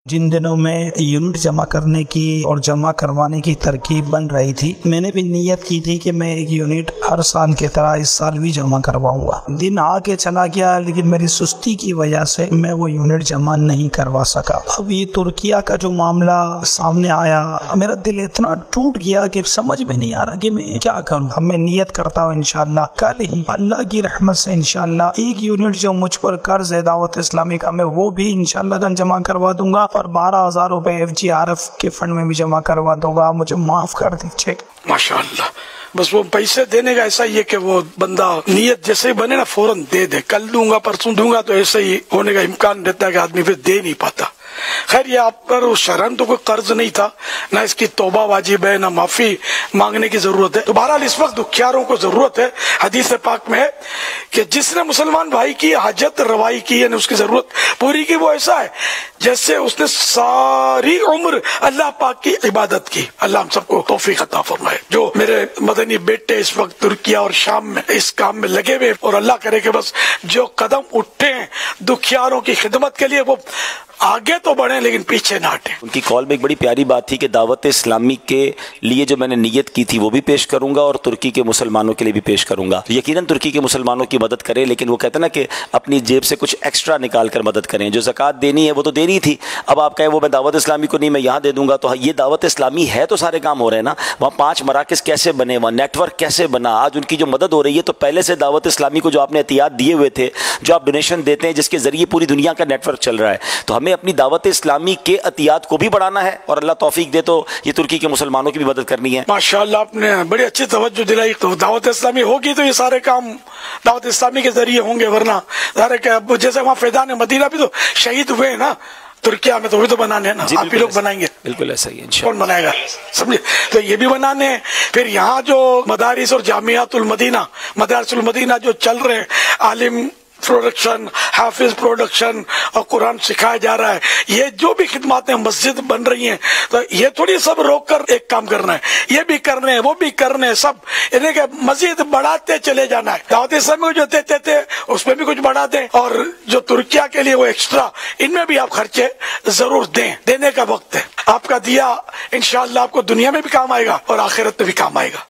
جن دنوں میں یونٹ جمع کرنے کی اور جمع کروانے کی ترکیب بن رہی تھی، میں نے بھی نیت کی تھی کہ میں ایک یونٹ ہر سال کی طرح اس سال بھی جمع کرواؤں گا۔ دن آ کے چلا گیا، لیکن میری سستی کی وجہ سے میں وہ یونٹ جمع نہیں کروا سکا۔ اب یہ ترکیہ کا جو معاملہ سامنے آیا، میرا دل اتنا ٹوٹ گیا کہ سمجھ میں نہیں آ رہا کہ میں کیا کروں۔ اب میں نیت کرتا ہوں انشاءاللہ کل ہی اللہ کی رحمت سے انشاءاللہ ایک یونٹ جو مجھ پر قرض ہے دعوت اسلامی کا، میں وہ بھی انشاءاللہ جمع کروا دوں گا، اور 12,000 روپے FGRF کے فنڈ میں بھی جمع کروا دوں گا۔ مجھے معاف کر دیجیے۔ ماشاءاللہ، بس وہ پیسے دینے کا ایسا ہی ہے کہ وہ بندہ نیت جیسے ہی بنے نا فوراً دے دے، کل دوں گا پرسوں دوں گا، تو ایسے ہی ہونے کا امکان رہتا ہے کہ آدمی پھر دے نہیں پاتا۔ خیر، یہ آپ پر شرعاً تو کوئی قرض نہیں تھا، نہ اس کی توبہ واجب ہے، نہ معافی مانگنے کی ضرورت ہے۔ تو بہرحال اس وقت دکھیاروں کو ضرورت ہے۔ حدیث پاک میں ہے کہ جس نے مسلمان بھائی کی حاجت روائی کی، یعنی اس کی ضرورت پوری کی، وہ ایسا ہے جیسے اس نے ساری عمر اللہ پاک کی عبادت کی۔ اللہ ہم سب کو توفیق عطا فرمائے۔ جو میرے مدنی بیٹے اس وقت ترکیہ اور شام میں اس کام میں لگے ہوئے، اور اللہ کرے کہ بس جو قدم اٹھے ہیں دکھیاروں کی خدمت کے لیے، وہ آگے تو بڑھیں لیکن پیچھے نہ ہٹیں۔ ان کی کال میں ایک بڑی پیاری بات تھی کہ دعوت اسلامی کے لیے جو میں نے نیت کی تھی وہ بھی پیش کروں گا، اور ترکی کے مسلمانوں کے لیے بھی پیش کروں گا۔ یقیناً ترکی کے مسلمانوں کی مدد کریں، لیکن وہ کہتے ہیں نا کہ اپنی جیب سے کچھ ایکسٹرا نکال کر مدد کریں۔ جو زکوٰۃ دینی ہے وہ تو دینی تھی، اب آپ کہیں وہ میں دعوت اسلامی کو نہیں، میں یہاں دے دوں گا، تو یہ دعوت اسلامی ہے تو سارے کام ہو رہے ہیں نا۔ وہاں 5 مراکز کیسے بنے، وہاں نیٹ ورک کیسے بنا، آج ان کی جو مدد ہو رہی ہے، تو پہلے سے دعوت اسلامی کو جو آپ نے احتیاط دیے ہوئے تھے، جو آپ ڈونیشن دیتے ہیں، جس کے ذریعے پوری دنیا کا نیٹ ورک چل رہا ہے، تو ہمیں اپنی دعوت اسلامی کے عطیات کو بھی بڑھانا ہے، اور اللہ توفیق دے تو یہ ترکی کے مسلمانوں کی بھی مدد کرنی ہے۔ ماشاءاللہ، آپ نے بڑی اچھی توجہ دلائی۔ تو دعوت اسلامی ہوگی تو یہ سارے کام دعوت اسلامی کے ذریعے ہوں گے، ورنہ ظاہر ہے کہ جیسے وہاں فیضان مدینہ بھی تو شہید ہوئے ہیں نا ترکیہ میں، تو وہ تو بنانے ہیں نا، آپ ہی لوگ بنائیں گے۔ بالکل ایسا ہی ہے، کون بنائے گا، سمجھے؟ تو یہ بھی بنانے ہیں۔ پھر یہاں جو مدارس اور جامعات المدینہ، مدارس المدینہ جو چل رہے ہیں، عالم پروڈکشن، حافظ پروڈکشن، اور قرآن سکھایا جا رہا ہے، یہ جو بھی خدماتیں مسجد بن رہی ہیں، تو یہ تھوڑی سب روک کر ایک کام کرنا ہے، یہ بھی کرنے ہیں، وہ بھی کرنے ہیں، سب انہیں کہ مزید بڑھاتے چلے جانا ہے۔ دعوت اسلامی کو جو دیتے تھے اس میں بھی کچھ بڑھا دیں، اور جو ترکیہ کے لیے وہ ایکسٹرا، ان میں بھی آپ خرچے ضرور دیں۔ دینے کا وقت ہے، آپ کا دیا انشاءاللہ آپ کو دنیا میں بھی کام آئے گا اور آخرت میں بھی کام آئے گا۔